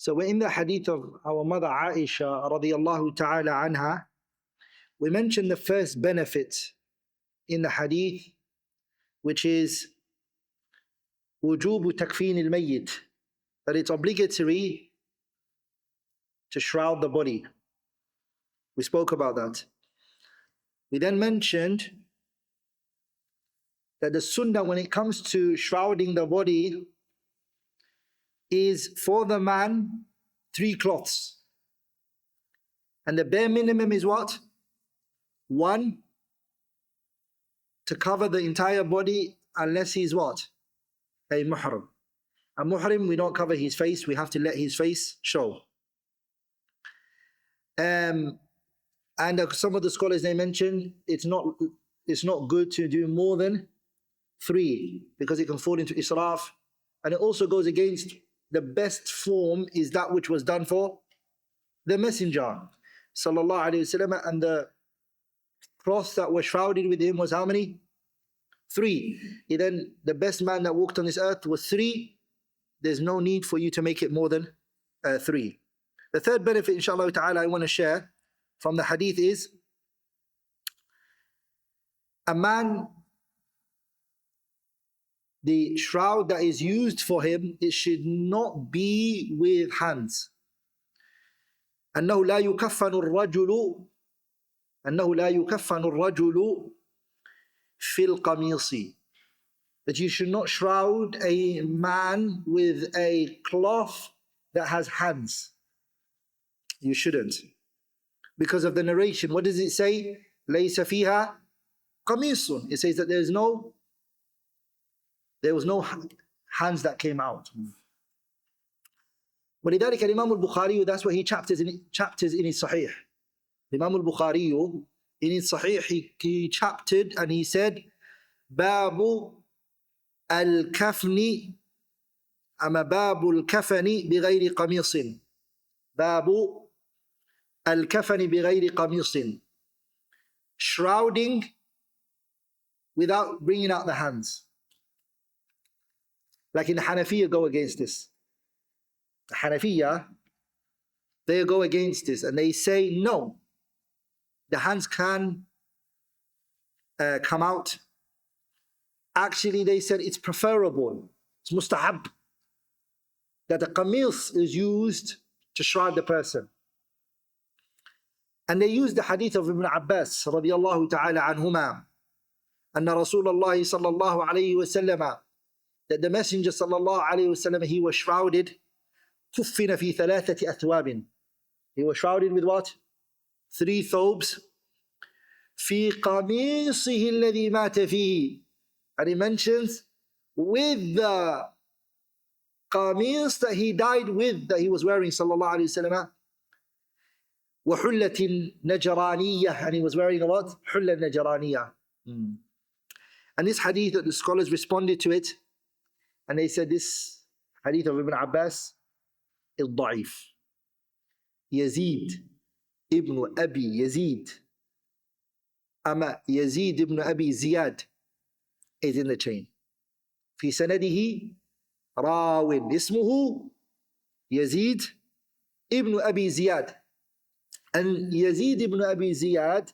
So we're in the hadith of our mother Aisha radiallahu ta'ala anha. We mentioned the first benefit in the hadith, which is wujubu takfeen al-mayyit, that it's obligatory to shroud the body. We spoke about that. We then mentioned that the sunnah when it comes to shrouding the body is for the man 3 cloths. And the bare minimum is what? 1, to cover the entire body unless he's what? A muhrim. A muhrim, we don't cover his face, we have to let his face show. And some of the scholars, they mention it's not good to do more than 3 because it can fall into israf, and it also goes against the best form is that which was done for the Messenger sallallahu alaihi wasallam, and the cloth that was shrouded with him was how many? 3. Then the best man that walked on this earth was 3. There's no need for you to make it more than 3. The third benefit, inshallah ta'ala, I want to share from the hadith is a man, the shroud that is used for him, it should not be with hands. أنه لا يكفن الرجل في القميص, that you should not shroud a man with a cloth that has hands. You shouldn't. Because of the narration, what does it say? ليس فيها قميص. It says that there was no hands that came out. ولذلك الإمام البخاري, that's what he chapters in his Sahih. Imam al-Bukhari in his Sahih, he chaptered and he said, Babu al-kafni, ama babu al-kafani bighayri qamisin. Babu al-kafani bighayri qamisin. Shrouding without bringing out the hands. Like in the Hanafiya go against this. The Hanafiya, they go against this and they say no. The hands can come out. Actually, they said it's preferable. It's mustahab that the qamis is used to shroud the person. And they use the hadith of Ibn Abbas radiyallahu ta'ala anhuma, anna Rasulullah sallallahu alayhi wa sallam, that the Messenger sallallahu alayhi wa sallam, he was shrouded, كفن في 3 أثواب. He was shrouded with what? 3 thobes. في قميصه الذي مات فيه. And he mentions with the qamis that he died with, that he was wearing sallallahu alayhi wa sallam. وحلة نجرانية, and he was wearing a what? حلة نجرانية. And this hadith, that the scholars responded to it, and they said this hadith of Ibn Abbas is ضعيف. Yazid ibn Abi Yazid, Ama Yazid ibn Abi Ziyad is in the chain. في سنده راو اسمه يزيد ibn Abi Ziyad. And Yazid ibn Abi Ziyad,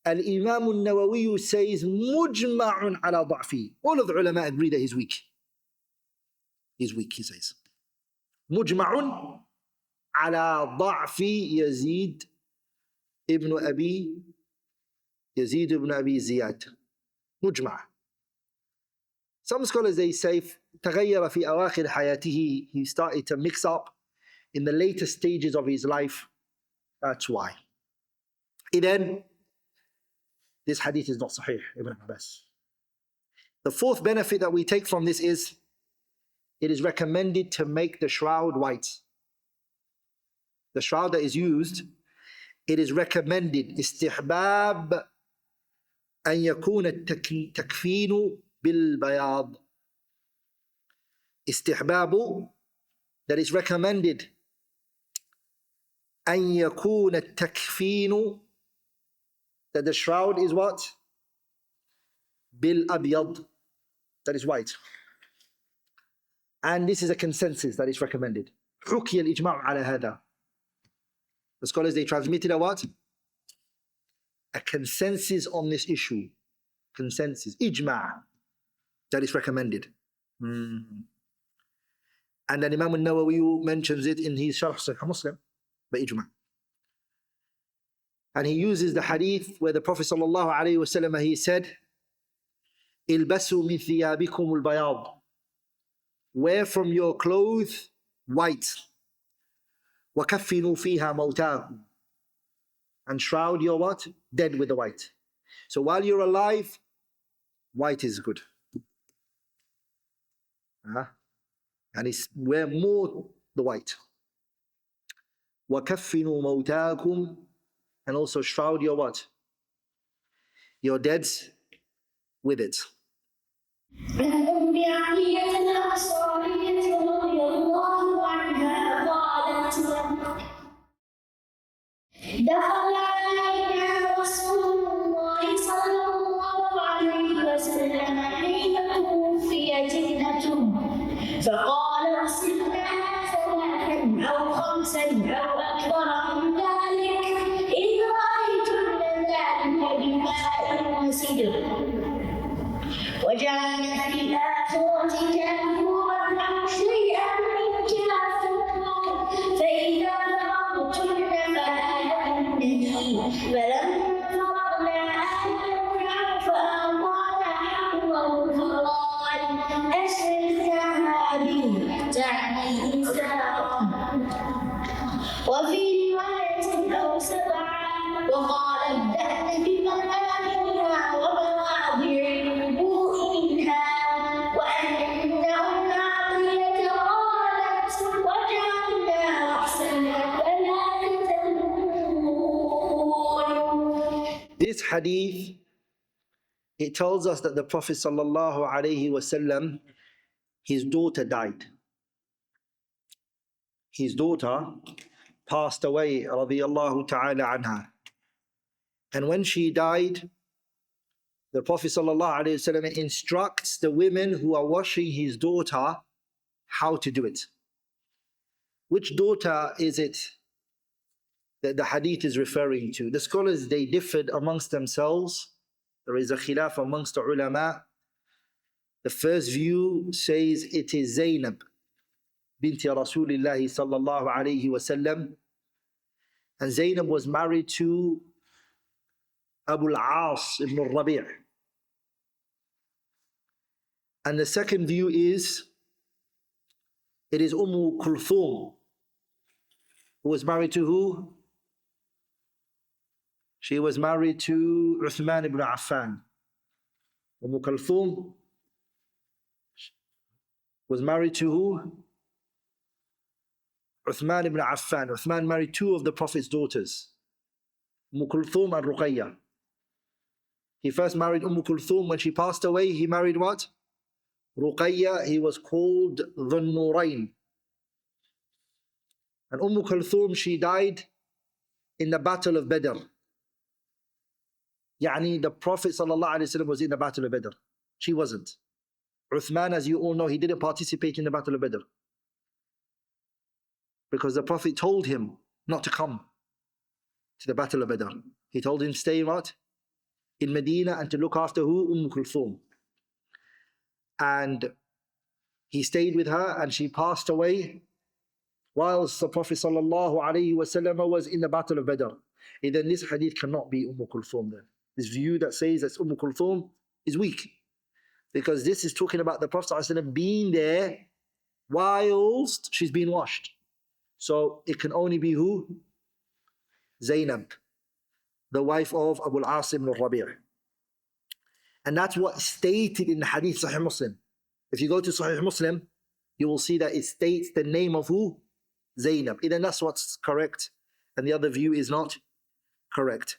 Al-Imam al-Nawawi says مجمع على ضعفه. All of the ulama agree that he's weak. He's weak, he says. مجمع على ضعف يزيد ابن أبي زياد. مجمع. Some scholars, they say تغير في أواخر حياته. He started to mix up in the later stages of his life. That's why. Then this hadith is not Sahih, Ibn Abbas. The fourth benefit that we take from this is it is recommended to make the shroud white. The shroud that is used, it is recommended استحباب أن يكون التكفين بالبياض. استحباب, that is recommended أن يكون التكفين, that the shroud is what? بالأبيض, that is white. And this is a consensus that is recommended. حكي الإجماع على هذا. The scholars, they transmitted a what? A consensus on this issue. Consensus. Ijma'. That is recommended. And then Imam al-Nawawi mentions it in his Sharh Sahih Muslim by Ijma'. And he uses the hadith where the Prophet sallallahu alayhi wa sallam, he said, "Ilbasu min thiyabikum al-bayad." Wear from your clothes white. وَكَفِّنُوا فِيهَا مَوْتَاكُمْ. And shroud your what? Dead with the white. So while you're alive, white is good. And it's wear more the white. وَكَفِّنُوا مَوْتَاكُمْ. And also shroud your what? Your deads with it. دخل علينا رسول الله صلى الله عليه وسلم حين توفي جدته فقال اغسلناها ثلاثا أو خمسا أو أكثر من ذلك إذ رأيتن ذلك بماء وسدر وجعل في الآخرة كافورا أو شيئا من كافور فإذا فرغتن فلما فرغنا آتينا فأعطانا حقه فقال أشركها به تعني إنسانا وفي رواية أو سبعا وقال ابدأن بمنامها ومواضع الوضوء منها وأن أم عطية قالت وجعلنا رأسنا This hadith, it tells us that the Prophet sallallahu alaihi wasallam, his daughter died. His daughter passed away, radiyallahu ta'ala anha. And when she died, the Prophet sallallahu alaihi wasallam instructs the women who are washing his daughter how to do it. Which daughter is it that the hadith is referring to? The scholars, they differed amongst themselves. There is a khilaf amongst the ulama. The first view says it is Zainab binti Rasulillah sallallahu alayhi wasallam, and Zainab was married to Abul-As ibn al-Rabi'. And the second view is it is Kulthum, who was married to who? She was married to Uthman ibn Affan. Kulthum was married to who? Uthman ibn Affan. Uthman married two of the Prophet's daughters, Kulthum and Ruqayya. He first married Kulthum. When she passed away, he married what? Ruqayya. He was called Dhun Nurayn. And Kulthum, she died in the Battle of Badr. Yani the Prophet ﷺ was in the Battle of Badr. She wasn't. Uthman, as you all know, he didn't participate in the Battle of Badr, because the Prophet told him not to come to the Battle of Badr. He told him stay what? In Medina, and to look after who? Kulthum. And he stayed with her, and she passed away whilst the Prophet ﷺ was in the Battle of Badr. And then this hadith cannot be Kulthum then. This view that says that's Kulthum is weak, because this is talking about the Prophet ﷺ being there whilst she's being washed. So it can only be who? Zainab, the wife of Abul-As ibn al-Rabi'. And that's what stated in the hadith Sahih Muslim. If you go to Sahih Muslim, you will see that it states the name of who? Zainab. Then that's what's correct, and the other view is not correct.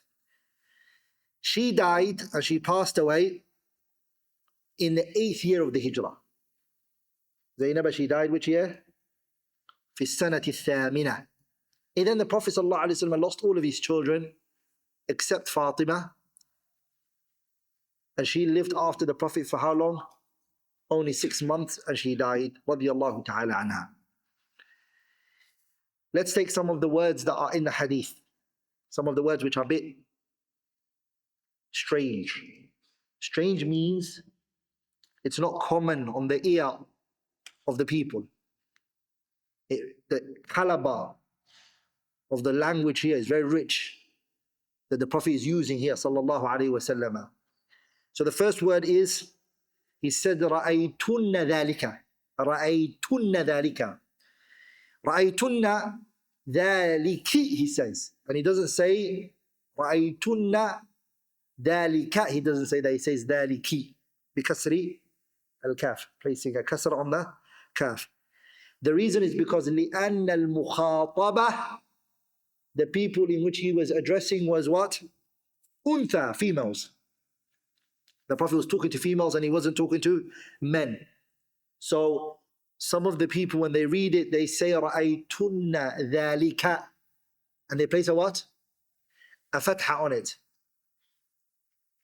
She died and she passed away in the 8th year of the Hijrah. Zainab, she died which year? في السنة الثامنة. And then the Prophet ﷺ lost all of his children except Fatima, and she lived after the Prophet for how long? Only 6 months, and she died, radiyallahu ta'ala anha. let's take some of the words that are in the hadith. Some of the words which are a bit strange. Strange means it's not common on the ear of the people. The caliber of the language here is very rich that the Prophet is using here, sallallahu alaihi wasallam. So the first word is, he said, رَأَيْتُنَّ ذَلِكَ. رَأَيْتُنَّ ذَلِكَ. رَأَيْتُنَّ ذَلِكِ, he says. And he doesn't say رَأَيْتُنَّ ذَلِكَ. He doesn't say that, he says ذَلِكِ. بِكَسْرِ الْكَافِ. Placing a kasr on the kaf. The reason is because لِأَنَّ الْمُخَاطَبَةِ, the people in which he was addressing was what? Untha, females. The Prophet was talking to females and he wasn't talking to men. So some of the people, when they read it, they say رَأَيْتُنَّ ذَلِكَ, and they place a what? A fatha on it.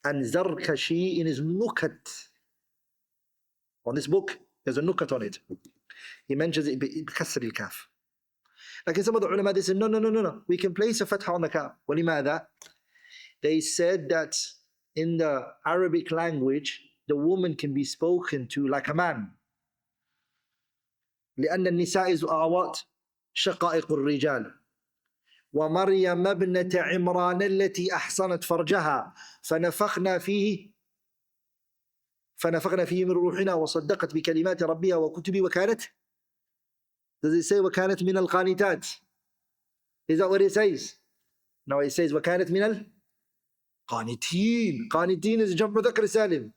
And Zarkashi in his nukat, on this book, there's a nukat on it. He mentions it بكسر الكاف. Like in some of the ulama, they said, no. We can place a fatha on the kaf. وَلِمَاذَا? They said that in the Arabic language, the woman can be spoken to like a man. لأن النساء are what? شقائق الرجال. ومريم ابنة عمران التي أحصنت فرجها فنفخنا فيه من روحنا وصدقت بكلمات ربها وكتبه وكانت. Does it say وكانت من القانتات? Is that what it says? No, it says وكانت من القانتين. قانتين is جمع مذكر سالم.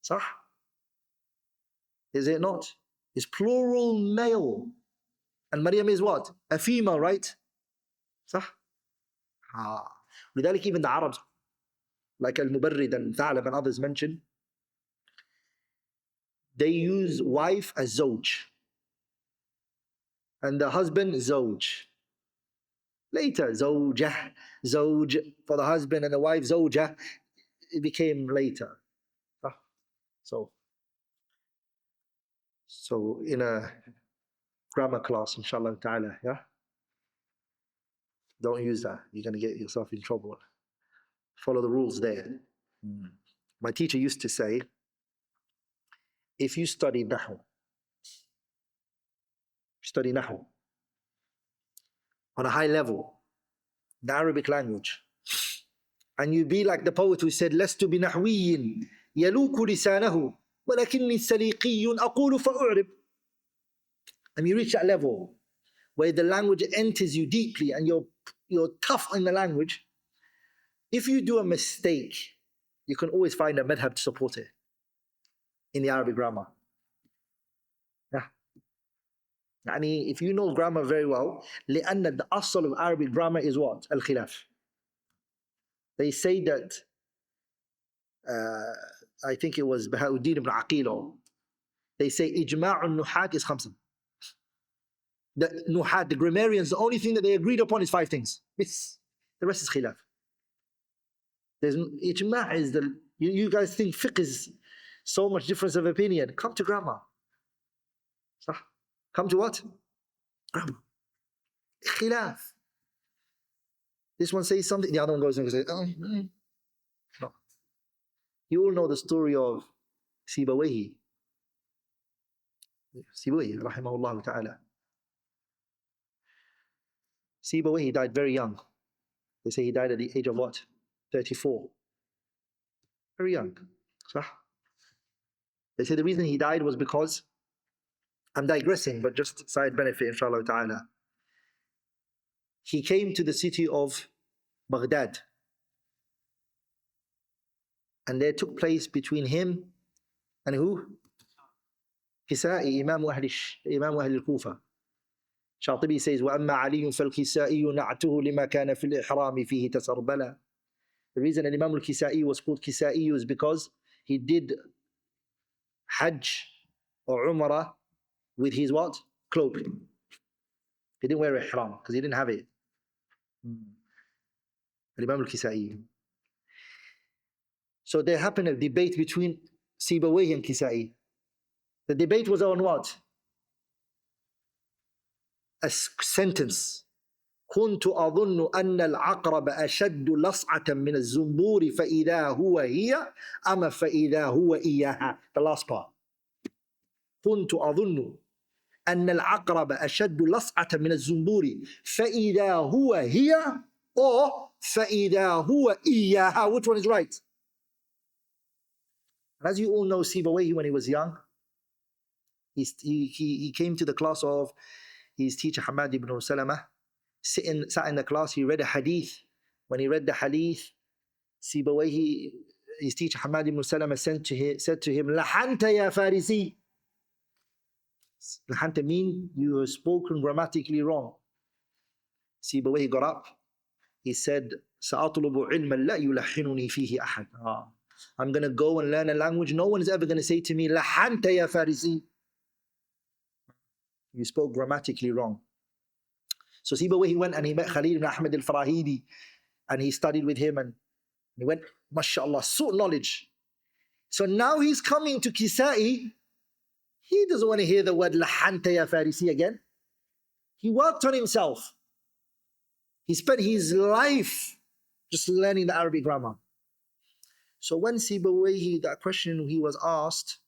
صح? Is it not? It's plural male. And Maryam is what? A female, right? صح? لذلك even the Arabs, like Al-Mubarrid and Tha'lab and others mention, they use wife as zawj. And the husband, zawj. Later, zawjah, zawj for the husband, and the wife, zawjah, it became later. So in a grammar class, inshallah ta'ala, yeah? Don't use that. You're going to get yourself in trouble. Follow the rules there. My teacher used to say, if you study Nahu on a high level, the Arabic language, and you be like the poet who said, لست بنحوي يلوك لسانه ولكني سليقي أقول فأعرب. And you reach that level where the language enters you deeply and you're tough in the language. If you do a mistake, you can always find a madhab to support it in the Arabic grammar. Yeah. Yani if you know grammar very well, لأن the asl of Arabic grammar is what? Al-khilaf. They say that, I think it was Bahauddin ibn Aqil, they say ijma'un nuhat is khamsa. The nuhat, the grammarians, the only thing that they agreed upon is 5 things. The rest is khilaf. There's ijma' is the, you guys think fiqh is so much difference of opinion. Come to grammar. Come to what? Grammar. Khilaf. This one says something, the other one goes and says, no. You all know the story of Sibawayhi, rahimahullah ta'ala. Sibawayhi died very young. They say he died at the age of what? 34. Very young. They say the reason he died was because, I'm digressing, but just side benefit, inshallah ta'ala. He came to the city of Baghdad, and there took place between him and who? Kisa'i, Imam Ahl al-Kufa. Shatibi says, وَأَمَّا عَلِيٌّ فَالْكِسَائِيُّ نَعْتُهُ لِمَا كَانَ فِي الْإِحْرَامِ فِيهِ تَسَرْبَلًا. The reason Imam al-Kisa'i was called Kisa'i is because he did Hajj or Umrah with his what? Cloak. He didn't wear ihram because he didn't have it. Imam al-Kisa'i. So there happened a debate between Sibawayhi and Kisa'i. The debate was on what? a sentence. كنت أظن أن العقرب أشد لصعة من الزنبور فإذا هو هي أما فإذا هو إياها. The last part. كنت أظن أن العقرب أشد لصعة من الزنبور فإذا هو هي or فإذا هو إياها. Which one is right? As you all know, Sibawayhi, when he was young, he came to the class of his teacher Hamad ibn Salama. Sat in the class, he read a hadith. When he read the hadith, Sibawayhi, his teacher Hamad ibn Salama said to him, Lahanta ya Farisi. Lahanta means you have spoken grammatically wrong. Sibawayhi got up. He said, Sa'atlubu ilman la yulahinuni fihi ahad. I'm going to go and learn a language no one is ever going to say to me, Lahanta ya Farisi. You spoke grammatically wrong. So Sibawayhi went and he met Khalil ibn Ahmad al-Farahidi and he studied with him and he went, mashallah, sought knowledge. So now he's coming to Kisa'i. He doesn't want to hear the word Lahanta ya Farisi again. He worked on himself. He spent his life just learning the Arabic grammar. So when Sibawayhi, that question he was asked,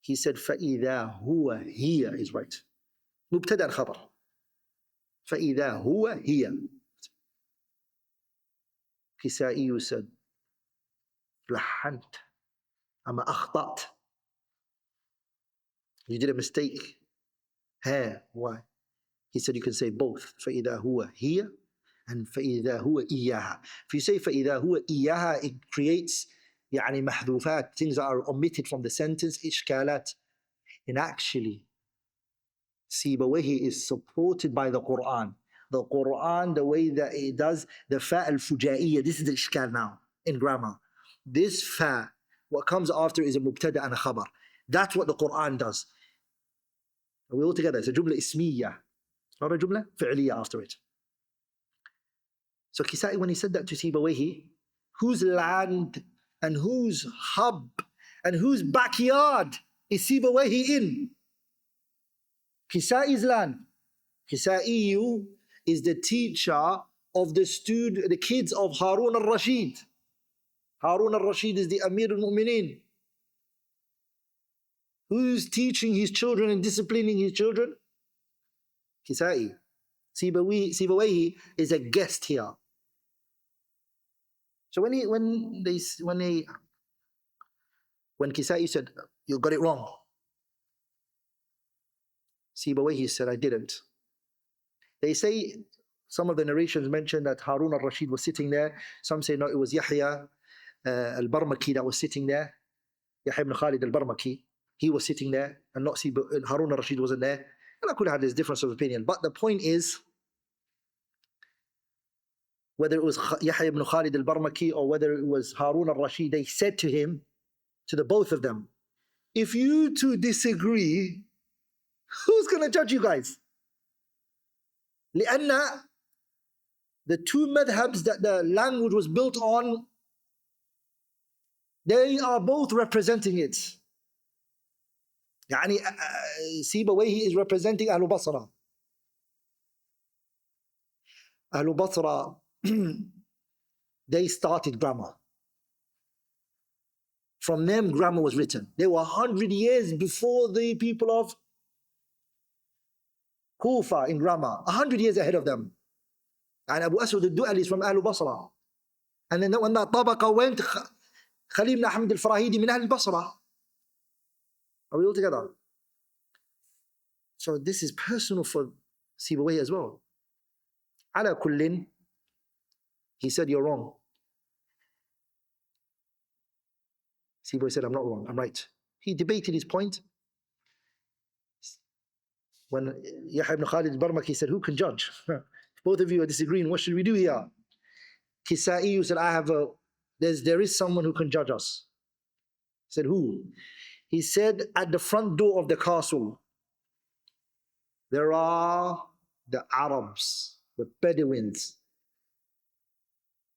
he said, فَإِذَا هُوَ هِيَ is right. مبتدأ خبر. فإذا هو هي. Kisa'i said, لحنت أما أخطأت. You did a mistake. Why? He said you can say both. فإذا هو هي and فإذا هو إياها. If you say فإذا هو إياها, it creates يعني محذوفات, things that are omitted from the sentence, إشكالات. And actually, Sibawayhi is supported by the Quran. The Quran, the way that it does, the fa al-fujaiyya, this is the ishkal now in grammar. This fa, what comes after is a mubtada and a khabar. That's what the Quran does. Are we all together? It's a jumla ismiyya, not a jumla fi'liyya after it. So Kisa'i, when he said that to Sibawayhi, whose land and whose hub and whose backyard is Sibawayhi in? Kisa'i's land. Kisa'i is the teacher of the kids of Harun al-Rashid. Harun al-Rashid is the Amir al-Mu'mineen. Who's teaching his children and disciplining his children? Kisa'i. Sibawayhi is a guest here. So when Kisa'i said, you got it wrong, Sibawayhi said, I didn't. They say, some of the narrations mention that Harun al-Rashid was sitting there. Some say, no, it was Yahya al-Barmaki that was sitting there. Yahya ibn Khalid al-Barmaki. He was sitting there, and not Harun al-Rashid wasn't there. And I could have this difference of opinion. But the point is, whether it was Yahya ibn Khalid al-Barmaki or whether it was Harun al-Rashid, they said to him, to the both of them, if you two disagree, who's going to judge you guys? لأن the two madhabs that the language was built on, they are both representing it. يعني Sibawayhi is representing Ahlul Basra. Ahlul Basra, they started grammar. From them, grammar was written. They were 100 years before the people of Kufa in grammar, 100 years ahead of them. And Abu Aswad al-Du'ali is from Ahlul Basra. And then when that tabaqa went, Khalil ibn Ahmad al-Farahidi min Ahl al-Basra. Are we all together? So this is personal for Sibawayhi as well. Ala kullin, he said, you're wrong. Sibawayhi said, I'm not wrong, I'm right. He debated his point. When Yahya ibn Khalid al-Barmaki said, who can judge? Both of you are disagreeing, what should we do here? Kisa'i said, there is someone who can judge us. He said, who? He said, at the front door of the castle, there are the Arabs, the Bedouins,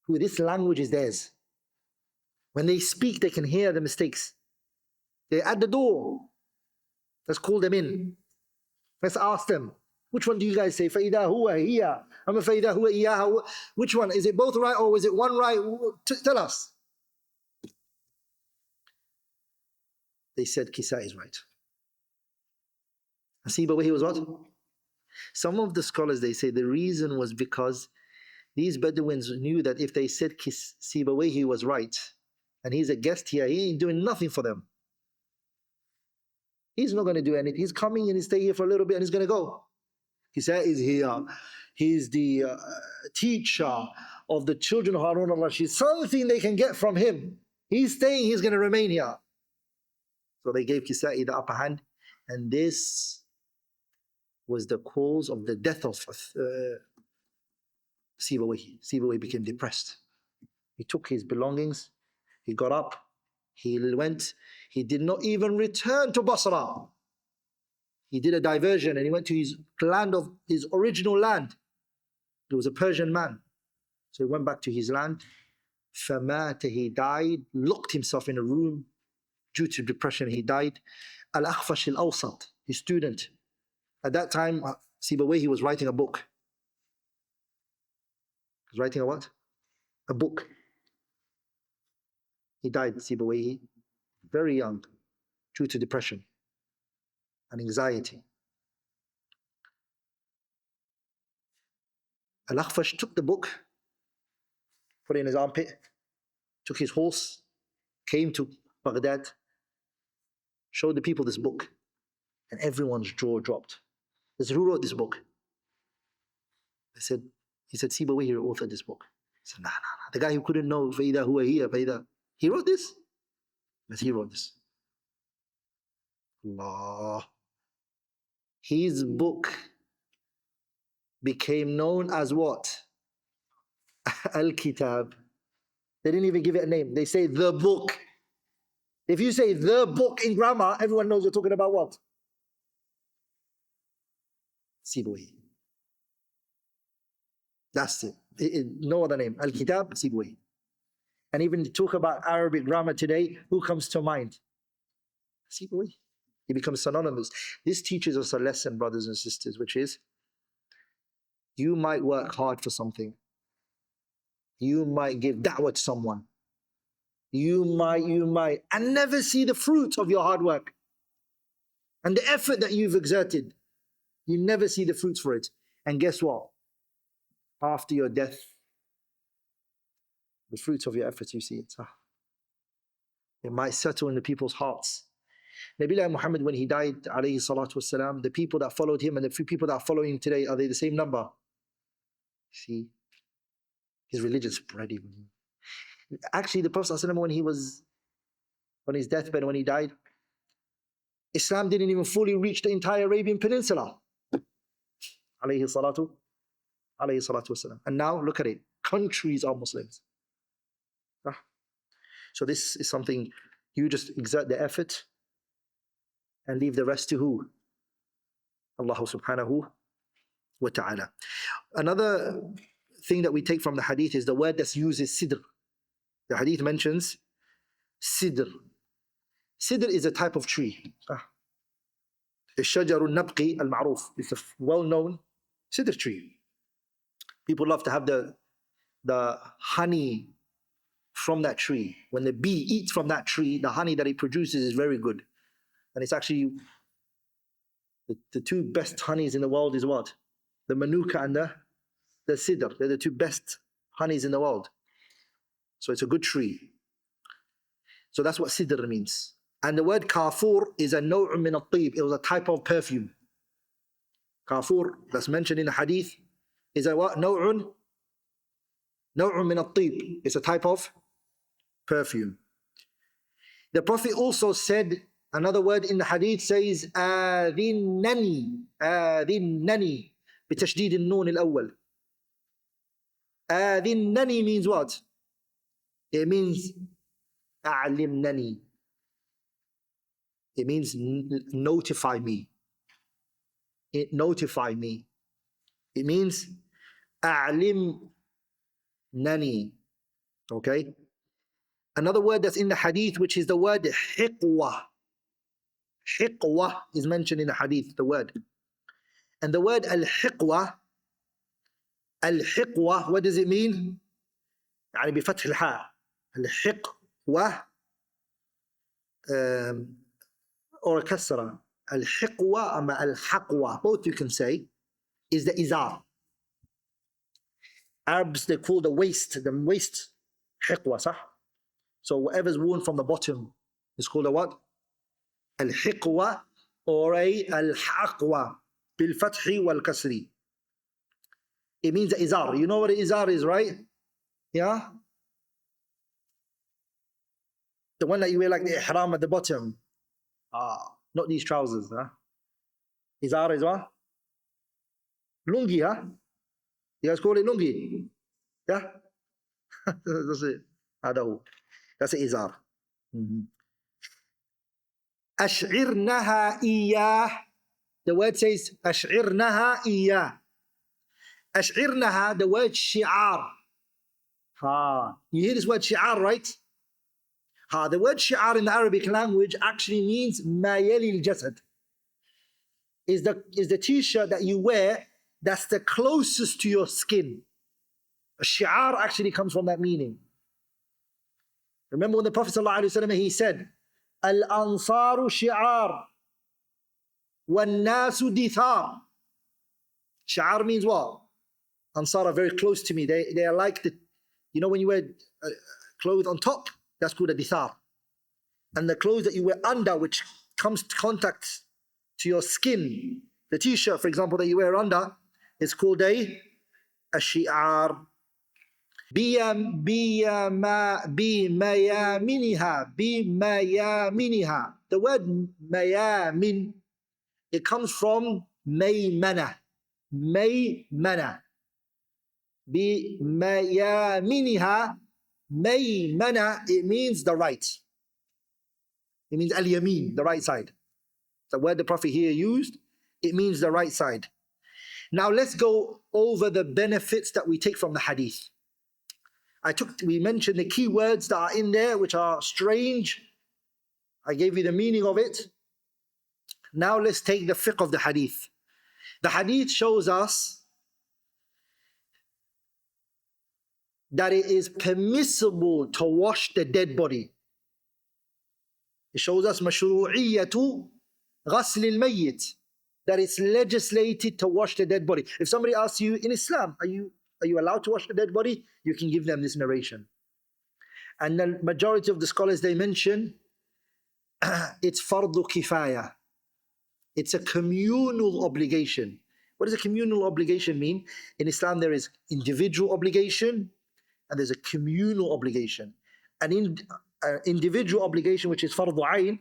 who this language is theirs. When they speak, they can hear the mistakes. They're at the door. Let's call them in. Let's ask them. Which one do you guys say? فَإِذَا هُوَ هِيَ أَمَّا فَإِذَا هُوَ إِيَّاهَا. Which one? Is it both right or is it one right? Tell us. They said Kisa is right. Sibawayhi was what? Some of the scholars, they say the reason was because these Bedouins knew that if they said Sibawayhi was right, and he's a guest here, he ain't doing nothing for them. He's not going to do anything. He's coming and he's staying here for a little bit and he's going to go. Kisa is here. He's the teacher of the children of Harun al-Rashid. Something they can get from him. He's staying, he's going to remain here. So they gave Kisa'i the upper hand, and this was the cause of the death of Sibawayhi. Sibawayhi became depressed. He took his belongings, he got up, he went, he did not even return to Basra. He did a diversion and he went to his land of his original land. He was a Persian man. So he went back to his land. فَمَاتَ, he died, locked himself in a room. Due to depression, he died. Al-Akhfash al-Awsat, his student. At that time, Sibawayhi was writing a book. He was writing a what? A book. He died, Sibawayhi, very young, due to depression and anxiety. Al-Akhfash took the book, put it in his armpit, took his horse, came to Baghdad, showed the people this book, and everyone's jaw dropped. They said, who wrote this book? He said, Sibawayhi authored this book. He said, nah. The guy who couldn't know, فَإِذَا هُوَ هِيَ فَإِذَا. He wrote this? Yes, he wrote this. Allah. His book became known as what? Al-Kitab. They didn't even give it a name. They say the book. If you say the book in grammar, everyone knows you're talking about what? Sibawayhi. That's it. No other name. Al-Kitab, Sibawayhi. And even to talk about Arabic grammar today, who comes to mind? Sibawayhi. He becomes synonymous. This teaches us a lesson, brothers and sisters, which is, you might work hard for something. You might give da'wah to someone. You might, and never see the fruit of your hard work. And the effort that you've exerted, you never see the fruits for it. And guess what? After your death, the fruits of your efforts, you see it. It might settle in the people's hearts. Nabi Muhammad, when he died, alayhi salatu wasalam, the people that followed him and the few people that are following him today, are they the same number? See? His religion spread even. Actually, the Prophet ﷺ, when he was on his deathbed, when he died, Islam didn't even fully reach the entire Arabian Peninsula. Alayhi salatu wasalam. And now, look at it. Countries are Muslims. So this is something, you just exert the effort and leave the rest to who? Allah subhanahu wa ta'ala. Another thing that we take from the hadith is the word that's used is sidr. The hadith mentions sidr. Sidr is a type of tree. الشجر النبقي المعروف. It's a well-known sidr tree. People love to have the honey from that tree. When the bee eats from that tree, the honey that it produces is very good. And it's actually the two best honeys in the world is what? The manuka and the sidr. They're the two best honeys in the world. So it's a good tree. So that's what sidr means. And the word kafur is a naw'un min at-tib. It was a type of perfume. Kafur, that's mentioned in the hadith, is a what? Naw'un min at-tib. It's a type of perfume. The Prophet also said, another word in the hadith says, آذِنَّنِي بتشديد النون الأول. آذِنَّني means what? It means أعلمنني. It means notify me. Notify me. It means أعلمنني. Okay? Another word that's in the hadith, which is the word hiqwa. Hiqwa is mentioned in the hadith, the word. And the word al-hiqwa, what does it mean? يعني بفتح الحاء. الحقوة or a kasra. Al-hiqwa or al-haqwa, both you can say, is the izar. Arabs, they call the waist hiqwa, صح? So whatever's worn from the bottom is called a what? Al-hiqwa or a al-haqwa bil-fathi wal-kasri. It means the izar. You know what an izar is, right? Yeah? The one that you wear like the ihram at the bottom. Not these trousers, huh? Izar is what? Lungi, huh? You guys call it lungi? Yeah? That's it. That's it, izar. Ash'irnaha iyah. The word says ash'irnaha iyah. Ash'irnaha, the word shi'ar. You hear this word shi'ar, right? The word shi'ar in the Arabic language actually means ma yali al-jasad. Is the t-shirt that you wear that's the closest to your skin. Shi'ar actually comes from that meaning. Remember when the Prophet ﷺ, he said, Al-ansaru shi'ar wal-nasu dithar. Shi'ar means what? Ansar are very close to me. They are like when you wear clothes on top, that's called a dithar. And the clothes that you wear under, which comes to contact to your skin, the t-shirt, for example, that you wear under, is called a shi'ar. Bimayaminiha. The word mayamin, it comes from maymana. Maymana. Bimayaminiha. Maymana, it means the right. It means al-yamin, the right side. The word the Prophet here used, it means the right side. Now let's go over the benefits that we take from the hadith. We mentioned the key words that are in there, which are strange. I gave you the meaning of it. Now let's take the fiqh of the hadith. The hadith shows us that it is permissible to wash the dead body. It shows us mashru'iyyatu ghasl al-mayyit, that it's legislated to wash the dead body. If somebody asks you in Islam, are you allowed to wash the dead body? You can give them this narration. And the majority of the scholars, they mention it's fardu kifaya. It's a communal obligation. What does a communal obligation mean? In Islam, there is individual obligation and there's a communal obligation. An individual obligation, which is fardu ayn,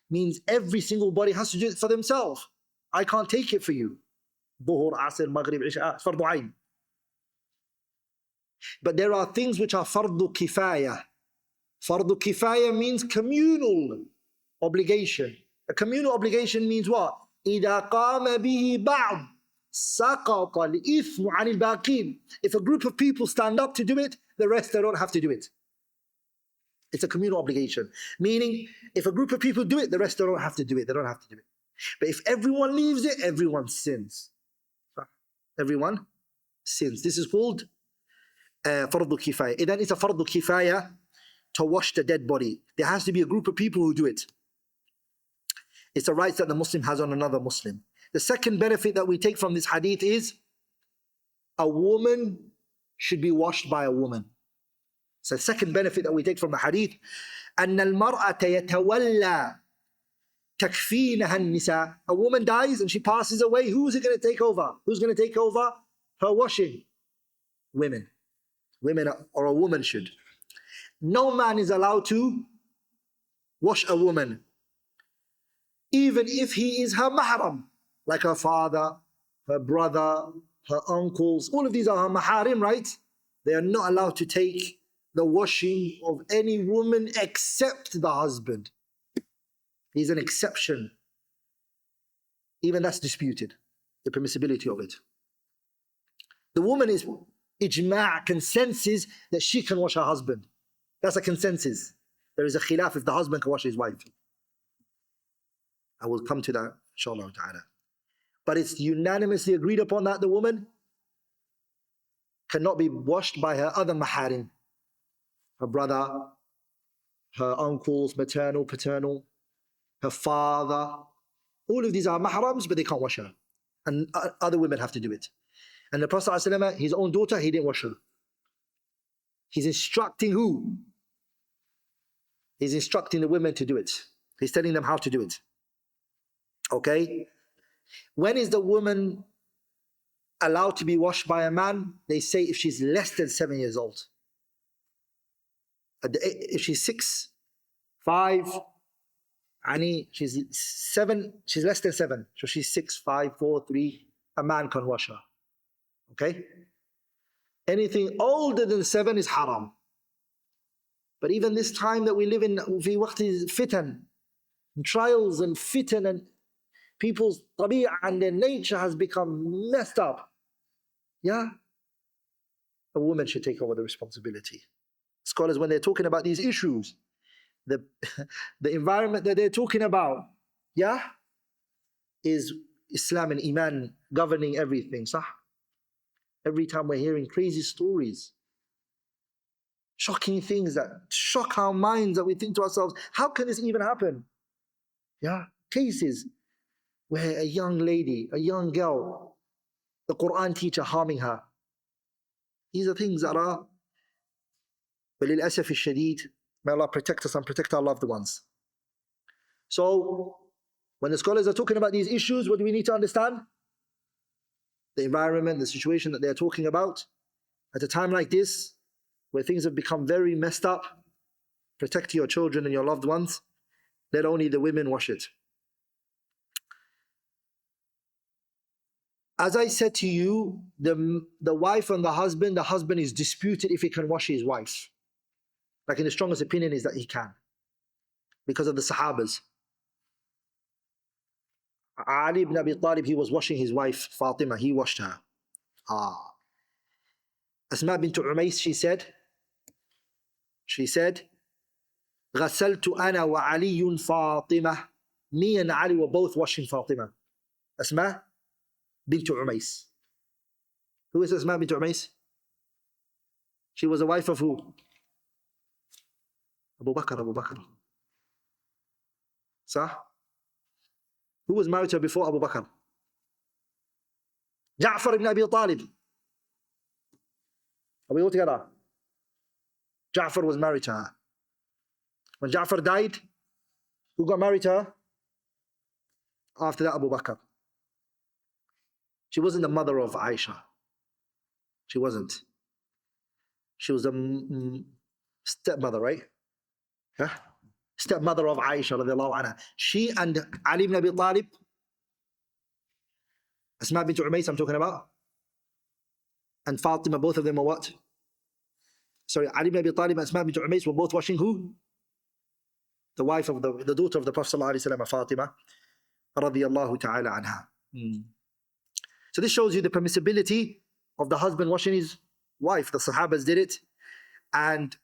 means every single body has to do it for themselves. I can't take it for you. Dhuhr, Asr, Maghrib, Isha, it's fardu ayn. But there are things which are fardu kifaya. Fardu kifaya means communal obligation. A communal obligation means what? إِذَا قَامَ بِهِ بَعْض سَقَطَ الْإِثْمُ عَنِ الْبَاقِينَ. If a group of people stand up to do it, the rest, they don't have to do it. It's a communal obligation. Meaning, if a group of people do it, the rest, they don't have to do it. They don't have to do it. But if everyone leaves it, everyone sins. Everyone sins. This is called fardu kifaya. Then it's a fardu kifaya to wash the dead body. There has to be a group of people who do it. It's a right that the Muslim has on another Muslim. The second benefit that we take from this hadith is a woman should be washed by a woman. So the second benefit that we take from the hadith, أن المرأة يتولى تكفينها النساء. A woman dies and she passes away. Who's it going to take over? Who's going to take over her washing? Women. Women, or a woman should. No man is allowed to wash a woman, even if he is her mahram, like her father, her brother, her uncles. All of these are her maharim, right? They are not allowed to take the washing of any woman except the husband. He's an exception. Even that's disputed, the permissibility of it. The woman is ijma', consensus that she can wash her husband. That's a consensus. There is a khilaf if the husband can wash his wife. I will come to that, inshallah ta'ala. But it's unanimously agreed upon that the woman cannot be washed by her other maharim, her brother, her uncles, maternal, paternal, her father. All of these are mahrams, but they can't wash her. And other women have to do it. And the Prophet ﷺ, his own daughter, he didn't wash her. He's instructing who? He's instructing the women to do it. He's telling them how to do it. Okay? When is the woman allowed to be washed by a man? They say if she's less than 7 years old. If she's 6, 5, she's 7, she's less than 7. So she's 6, 5, 4, 3, a man can wash her. Okay? Anything older than 7 is haram. But even this time that we live in, في وقت fitan, trials and fitan, and people's tabi'ah and their nature has become messed up. Yeah? A woman should take over the responsibility. Scholars, when they're talking about these issues, the environment that they're talking about, yeah, is Islam and Iman governing everything, sah? Every time we're hearing crazy stories, shocking things that shock our minds, that we think to ourselves, how can this even happen? Yeah, cases where a young lady, a young girl, the Quran teacher harming her. These are things that are, وَلِلْأَسَفِ الشَّدِيدِ, may Allah protect us and protect our loved ones. So, when the scholars are talking about these issues, what do we need to understand? The environment, the situation that they're talking about. At a time like this, where things have become very messed up, protect your children and your loved ones. Let only the women wash it. As I said to you, the wife and the husband is disputed if he can wash his wife. Like in the strongest opinion is that he can, because of the Sahabas. Ali ibn Abi Talib, he was washing his wife Fatima, he washed her. Asma bint Umays, she said, غسلت أنا وعلي فاطمة. Me and Ali were both washing Fatima. Asma bint Umays. Who is Asma bint Umays? She was a wife of who? Abu Bakr. Sah? Who was married to her before Abu Bakr? Ja'far ibn Abi Talib. Are we all together? Ja'far was married to her. When Ja'far died, who got married to her? After that, Abu Bakr. She wasn't the mother of Aisha. She wasn't. She was the stepmother, right? Yeah? Stepmother of Aisha radiallahu anha. She and Ali ibn Abi Talib, Asma bint Umays I'm talking about, and Fatima, both of them were what? Sorry, Ali ibn Abi Talib and Asma bint Umays were both washing who? The wife of the daughter of the Prophet sallallahu alaihi wasallam, Fatima radiyallahu ta'ala anha. So this shows you the permissibility of the husband washing his wife. The Sahabas did it, and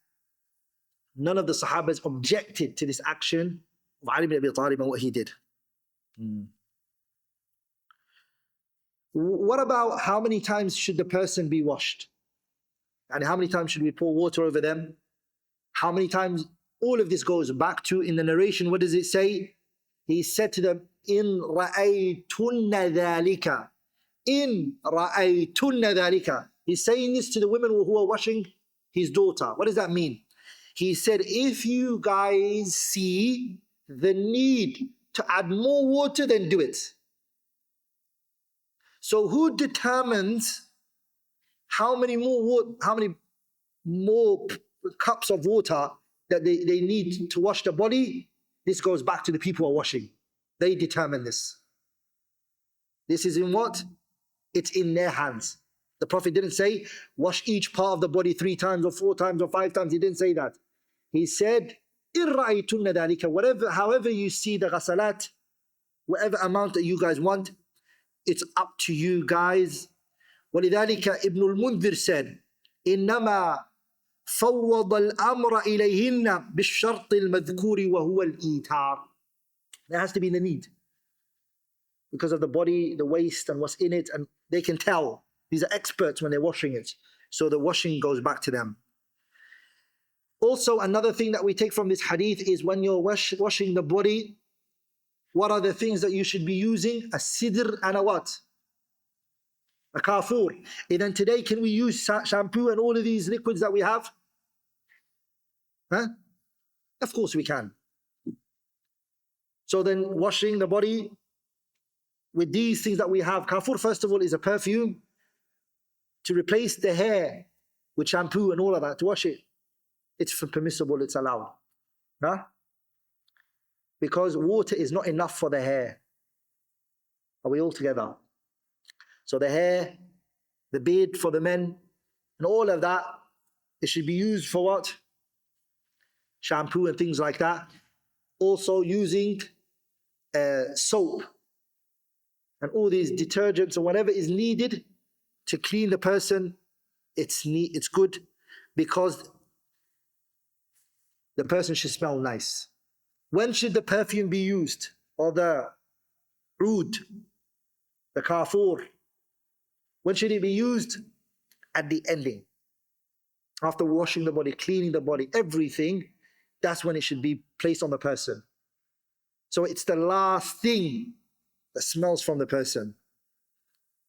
none of the Sahabas objected to this action of Ali ibn Abi Talib and what he did. What about how many times should the person be washed? And how many times should we pour water over them? How many times? All of this goes back to, in the narration, what does it say? He said to them, إِن رَأَيْتُنَّ ذَلِكَ. إِن رَأَيْتُنَّ ذَلِكَ. He's saying this to the women who are washing his daughter. What does that mean? He said, if you guys see the need to add more water, then do it. So who determines how many more cups of water that they need to wash the body? This goes back to the people who are washing. They determine this. This is in what? It's in their hands. The Prophet didn't say, wash each part of the body 3 times or 4 times or 5 times. He didn't say that. He said, however you see the ghasalat, whatever amount that you guys want, it's up to you guys. وَلِذَلِكَ Ibn al-Mundhir said, إِنَّمَا فَوَّضَ الْأَمْرَ إِلَيْهِنَّ بِالشَّرْطِ الْمَذْكُورِ وَهُوَ الْإِيتَارِ. There has to be the need. because of the body, the waste and what's in it, and they can tell. These are experts when they're washing it. So the washing goes back to them. Also, another thing that we take from this hadith is when you're washing the body, what are the things that you should be using? A sidr and a what? A kafur. And then today, can we use shampoo and all of these liquids that we have? Huh? Of course we can. So then washing the body with these things that we have. Kafur, first of all, is a perfume to replace the hair with shampoo and all of that, to wash it. It's permissible, it's allowed. Huh? Because water is not enough for the hair. Are we all together? So the hair, the beard for the men, and all of that, it should be used for what? Shampoo and things like that. Also using soap and all these detergents or whatever is needed to clean the person. It's good because the person should smell nice. When should the perfume be used? Or the oud, the kafur? When should it be used? At the ending. After washing the body, cleaning the body, everything, that's when it should be placed on the person. So it's the last thing that smells from the person.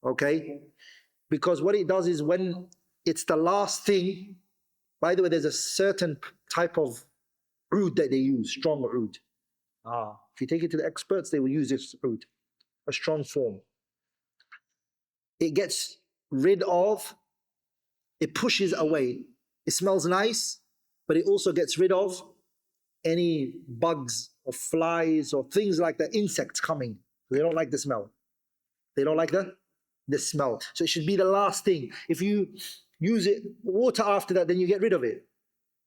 Okay? Because what it does is when it's the last thing, by the way, there's a certain type of oud that they use, strong oud. If you take it to the experts, they will use this oud, a strong form. It gets rid of, it pushes away. It smells nice, but it also gets rid of any bugs or flies or things like that, insects coming. They don't like the smell. They don't like the smell. So it should be the last thing. If you use it, water after that, then you get rid of it.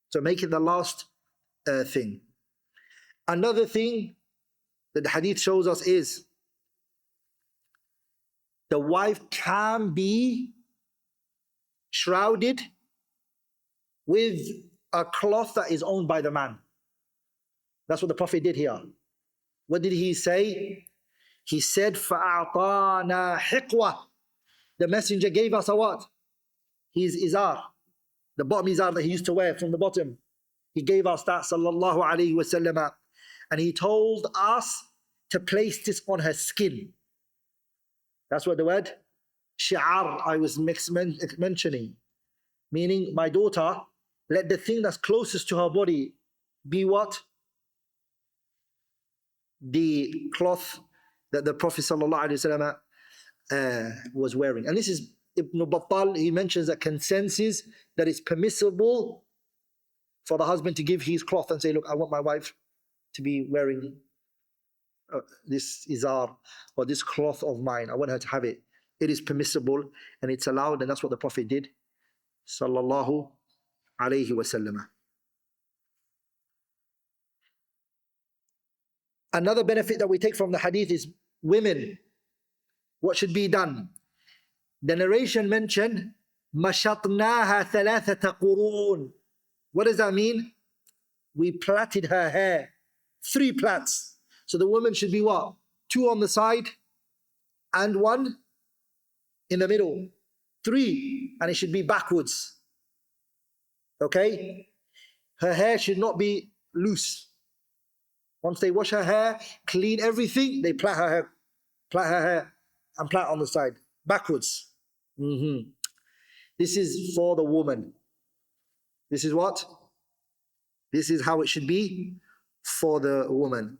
So make it the last thing. Another thing that the hadith shows us is the wife can be shrouded with a cloth that is owned by the man. That's what the Prophet did here. What did he say? He said, فَأَعْطَانَا حِقْوَةً. The messenger gave us a what? His izar. The bottom izar that he used to wear from the bottom. He gave us that, sallallahu alayhi wasallam. And he told us to place this on her skin. That's what the word shi'ar I was mentioning. Meaning, my daughter, let the thing that's closest to her body be what? The cloth that the Prophet ﷺ was wearing. And this is Ibn Battal, he mentions a consensus that it's permissible for the husband to give his cloth and say, look, I want my wife to be wearing this izar or this cloth of mine. I want her to have it. It is permissible and it's allowed, and that's what the Prophet did. Sallallahu alayhi wasallam. Another benefit that we take from the hadith is women. What should be done? The narration mentioned, مَشَطْنَاهَا ثَلَاثَةَ قُرُونَ. What does that mean? We plaited her hair. 3 plaits. So the woman should be what? 2 on the side and 1 in the middle. 3. And it should be backwards. Okay? Her hair should not be loose. Once they wash her hair, clean everything, they plait her hair and plait on the side, backwards. This is for the woman. This is what? This is how it should be for the woman.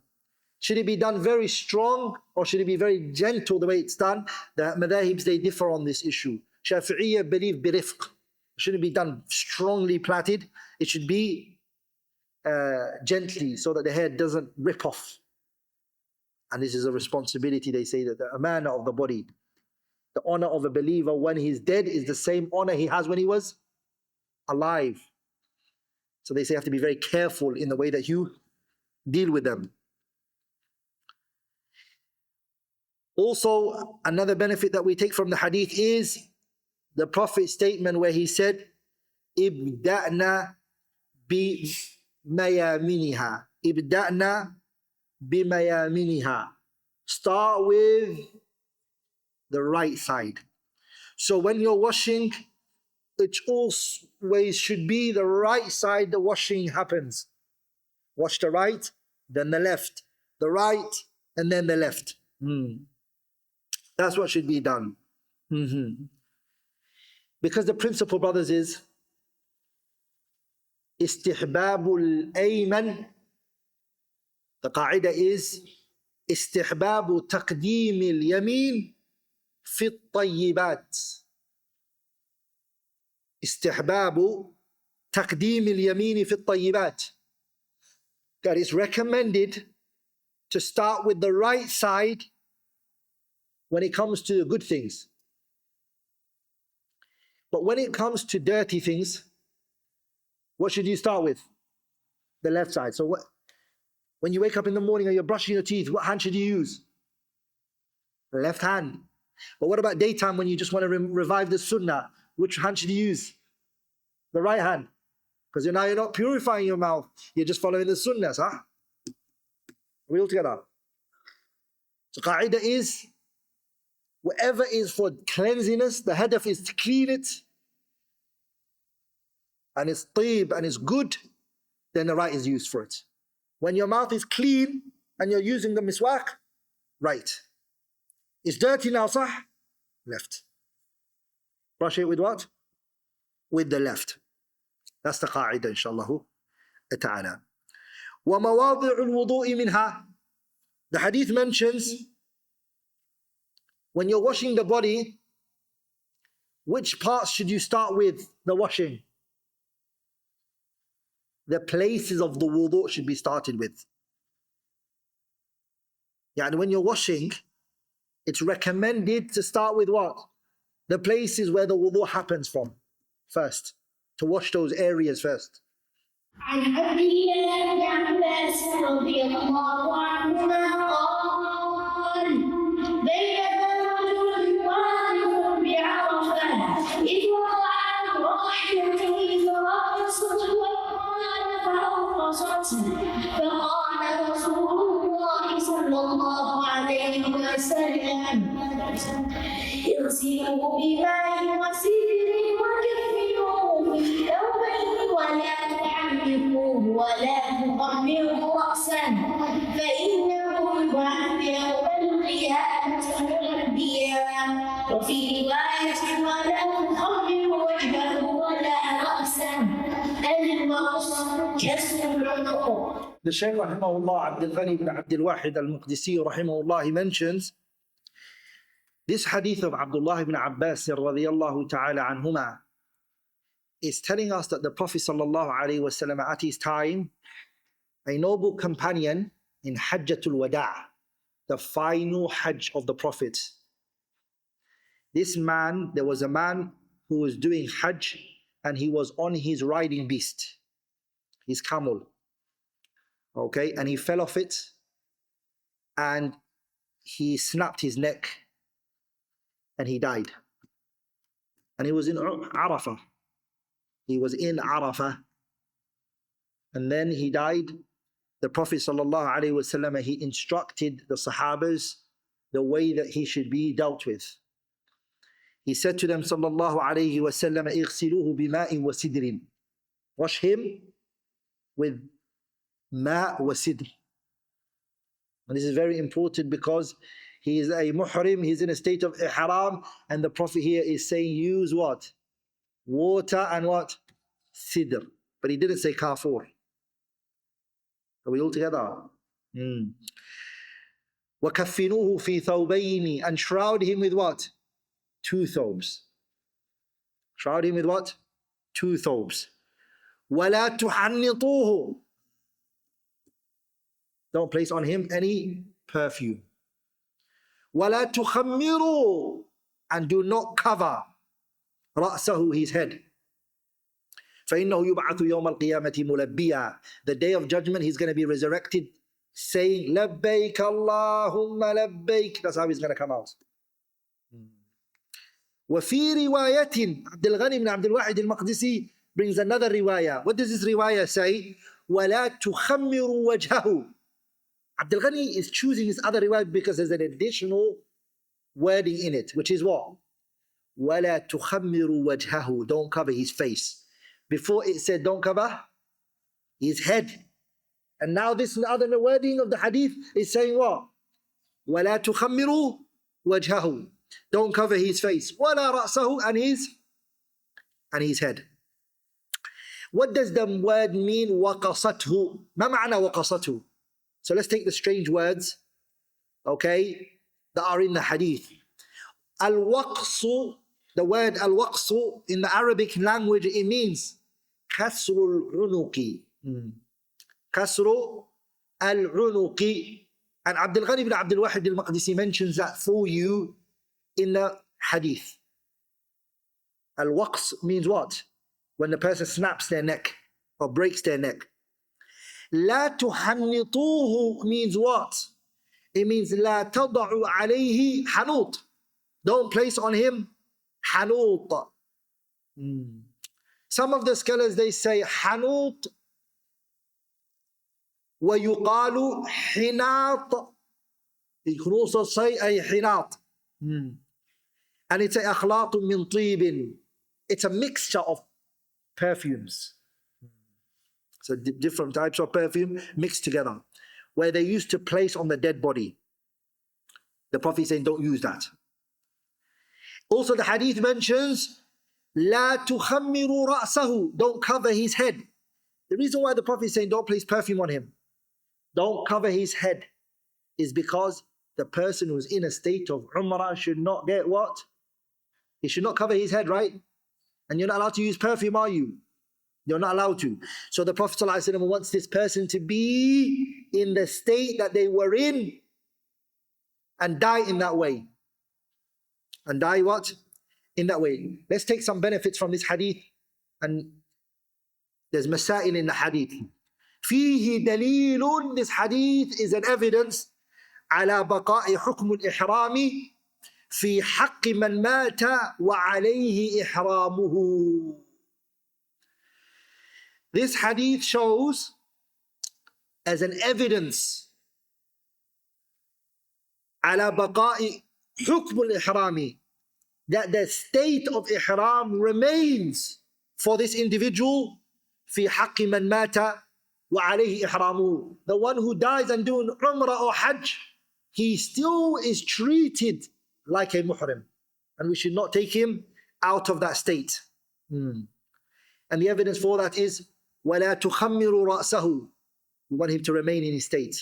Should it be done very strong or should it be very gentle the way it's done? The madhahibs, they differ on this issue. Shafi'iyya believe birifq. It shouldn't be done strongly plaited. It should be gently so that the hair doesn't rip off. And this is a responsibility, they say, that the amana of the body, the honor of a believer when he's dead is the same honor he has when he was alive. So they say you have to be very careful in the way that you deal with them. Also, another benefit that we take from the hadith is the Prophet's statement where he said, Ibda'na bi mayaminiha. Ibda'na bi mayaminiha. Start with the right side. So when you're washing, it always should be the right side the washing happens. Wash the right, then the left. The right, and then the left. That's what should be done. Because the principle, brothers, is istihbabul ayman. The qaida is istihbabu taqdeem al-yamin fi at-tayyibat. Istihbabu taqdeem al-yamin fi at-tayyibat. That is recommended to start with the right side when it comes to good things. But when it comes to dirty things, what should you start with? The left side. So when you wake up in the morning and you're brushing your teeth, what hand should you use? The left hand. But what about daytime when you just want to revive the sunnah? Which hand should you use? The right hand. Because now you're not purifying your mouth. You're just following the sunnahs, huh? Are we all together? So qaida is, whatever is for cleanliness, the hadaf is to clean it, and it's tayyib and it's good, then the right is used for it. When your mouth is clean and you're using the miswak, right. It's dirty now, sah? Left. Brush it with what? With the left. That's the qaida, inshallah ta'ala. وَمَوَاضِعُ الْوُضُوءِ مِنْهَا. The hadith mentions when you're washing the body, which parts should you start with the washing? The places of the wudu should be started with. And when you're washing, it's recommended to start with what? The places where the wudu happens from first. To wash those areas first. عن عبد الله بن عباس رضي الله عنهما قال بينما رجل واقف بعرفه إذ وقع راحلته فرقصت وقال فأرقصت فقال رسول الله صلى الله عليه وسلم اغسلوا بماء وسدر وكفنوه في ثوبين ولا تحرقوه ولا تخمروه رأسا فإنه يبعث يوم القيامة ملبيا وفي رواية ولا تخمروا وجهه ولا رأسا الرأس كسر العنق. The Shaykh rahimahullah, Abdul Ghani ibn Abdul Wahid al-Muqdisi rahimahullah, he mentions this hadith of Abdullah ibn Abbas radiyallahu ta'ala anhuma is telling us that the Prophet sallallahu alaihi wasallam at his time, a noble companion in Hajjatul Wada', the final Hajj of the Prophet. This man, there was a man who was doing Hajj and he was on his riding beast, his camel. Okay, and he fell off it and he snapped his neck and he died. And he was in Arafah. He was in Arafah. And then he died. The Prophet ﷺ, he instructed the Sahabas the way that he should be dealt with. He said to them, sallallahu alayhi wa sallam, اغسلوه بماء وسدر. Wash him with ma wa sidr. And this is very important because he is a muhrim, he's in a state of ihram, and the Prophet here is saying use what? Water and what? Sidr. But he didn't say kafur. Are we all together? وَكَفِّنُوهُ فِي ثَوْبَيْنِ. And shroud him with what? 2 thawbs. Shroud him with what? 2 thawbs. وَلَا تُحَنِّطُوهُ. Don't place on him any perfume. وَلَا تُخَمِّرُوا. And do not cover رَأْسَهُ, his head. فَإِنَّهُ يُبْعَثُ يَوْمَ الْقِيَامَةِ مُلَبِّيًا. The day of judgment, he's going to be resurrected saying, لَبَّيْكَ اللَّهُمَّ لَبَّيْكَ. That's how he's going to come out. وَفِي رِوَايَةٍ, Abdul Ghani ibn Abdul Wahid al-Maqdisi brings another riwayah. What does this riwayah say? وَلَا تُخَمِّرُوا وَجْهَهُ. Abdul Ghani is choosing this other riwayah because there's an additional wording in it, which is what? وَلَا تُخَمِّرُوا وَجْهَهُ. Don't cover his face. Before it said don't cover his head. And now this other wording of the hadith is saying what? وَلَا تُخَمِّرُوا وَجْهَهُ. Don't cover his face. وَلَا رَأْسَهُ, and his head. What does the word mean? وَقَصَتْهُ. ما معنى وَقَصَتْهُ? So let's take the strange words, okay, that are in the hadith. Al-waqsu, the word al-waqsu in the Arabic language, it means kasrul unuqi. Kasru al-unuqi. And Abdul Ghani ibn Abdul Wahid al-Maqdisi mentions that for you in the hadith. Al-waqs means what? When the person snaps their neck or breaks their neck. La tuhannituhu means what? It means la tada'u alayhi hanut. Don't place on him hanut. Some of the scholars, they say hanut wa yuqalu hinat. You can also say a hinat. And it's a akhlaqun min tibin. It's a mixture of perfumes. So different types of perfume mixed together, where they used to place on the dead body. The Prophet is saying, don't use that. Also the hadith mentions, La tukhammiru ra'sahu. Don't cover his head. The reason why the Prophet is saying, don't place perfume on him, don't cover his head, is because the person who's in a state of umrah should not get what? He should not cover his head, right? And you're not allowed to use perfume, are you? You're not allowed to. So the Prophet ﷺ wants this person to be in the state that they were in and die in that way. And die what? In that way. Let's take some benefits from this hadith. And there's masail in the hadith. فيه دليل. This hadith is an evidence على بقاء حكم الإحرام في حق من مات وعليه إحرامه. This hadith shows as an evidence على بقاء حكم الإحرام, that the state of ihram remains for this individual في حق من مات وعليه إحرامه. The one who dies and doing umrah or hajj, he still is treated like a muhrim, and we should not take him out of that state. And the evidence for that is وَلَا تُخَمِّرُوا رَأْسَهُ. We want him to remain in his state.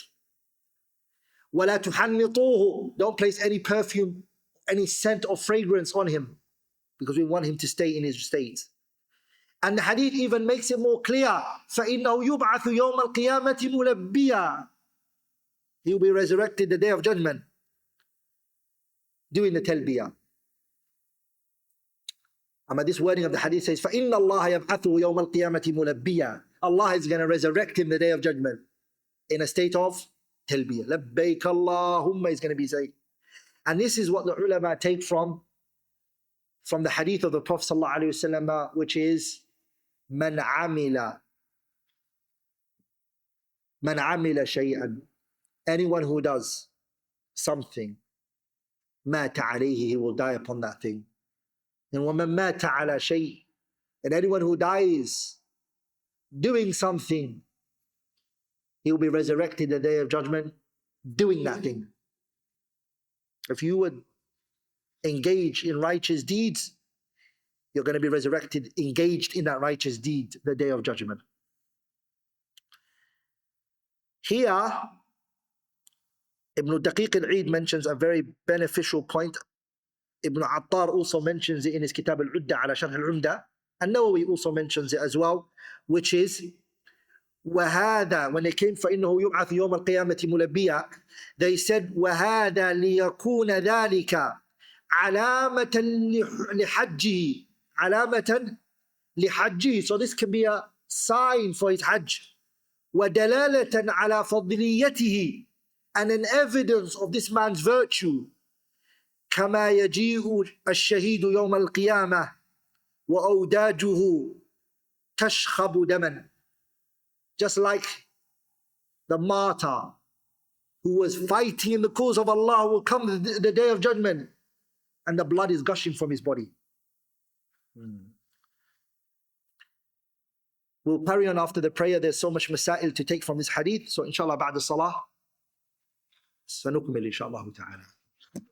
وَلَا تُحَنِّطُوهُ. Don't place any perfume, any scent or fragrance on him, because we want him to stay in his state. And the hadith even makes it more clear. فَإِنَّهُ يُبْعَثُ يَوْمَ الْقِيَامَةِ مُلَبِّيًا. He will be resurrected the day of judgment doing the talbiyah. This wording of the hadith says, فَإِنَّ اللَّهَ يَبْعَثُهُ يَوْمَ الْقِيَامَةِ مُلَبِّيًا. Allah is going to resurrect him the day of judgment in a state of talbiyah. لَبَّيْكَ اللَّهُمَّ is going to be saying. And this is what the ulama take from the hadith of the Prophet ﷺ, which is مَنْ عَمِلَ شَيْئًا. Anyone who does something, مَاتَ عَلَيْهِ, he will die upon that thing. And وَمَنْ مَاتَ عَلَى شَيْءٍ, and anyone who dies doing something, he will be resurrected the day of judgment doing that thing. If you would engage in righteous deeds, you're going to be resurrected engaged in that righteous deed the day of judgment. Here, Ibn Daqiq al-Eid mentions a very beneficial point. Ibn Attar also mentions it in his Kitab al-Udda ala Sharh al-Umda. And Nawawi also mentions it as well, which is وَهَذَا, when they came فَإِنَّهُ يُبْعَثُ يَوْمَ الْقِيَامَةِ مُلَبِّيًا, they said وَهَذَا لِيَكُونَ ذَلِكَ عَلَامَةً لِحَجِّهِ, عَلَامَةً لِحَجِّهِ. So this can be a sign for his hajj. وَدَلَالَةً عَلَى فَضْلِيَّتِهِ, and an evidence of this man's virtue. كما يجيء الشهيد يوم القيامة وأوداجه تشخب دما. Just like the martyr who was fighting in the cause of Allah will come the day of judgment and the blood is gushing from his body. We'll carry on after the prayer. There's so much masail to take from this hadith. So inshallah, ba'da salah, سنكمل إن شاء الله تعالى.